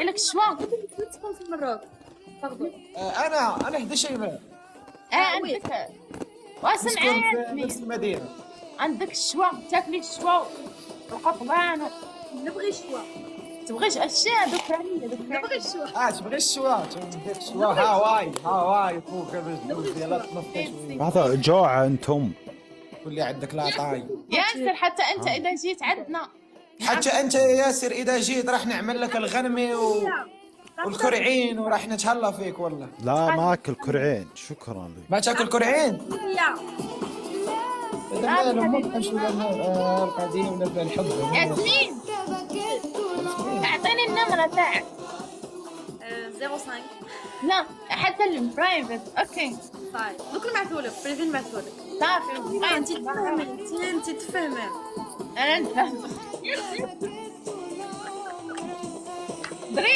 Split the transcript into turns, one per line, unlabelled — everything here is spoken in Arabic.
لك الشوا.
تسكن في المروك؟ تفضل.
انا 11 عام.
عندك واسم
نسكن في
عادني.
نفس المدينه.
عندك الشوا، تاكلي الشوا القطبان.
نبغي شوا.
تبغيش اشياء ذكرانيه
نبغي الشوا.
تبغي الشوا؟ تبغي الشوا هاواي فوق الجوز ديالها تنفس شويه.
هذا جوع انتم.
واللي عندك لاطاي.
ياسر حتى انت اذا جيت عندنا.
حتى انت يا ياسر اذا جيت راح نعمل لك الغنمي والكرعين وراح نتهلا فيك والله.
لا ما اكل كرعين شكرا لي.
ما تاكل كرعين؟
لا.
هذا مالهم ما بقاش القديم ولا الحب.
ياسمين اعطيني النمره تاعك.
05.
لا حتى البرايفت. اوكي
طيب دوك نبعثولك بريفين نبعثولك.
صافي.
انت تفهمي. انت تفهمي.
انا نفهم.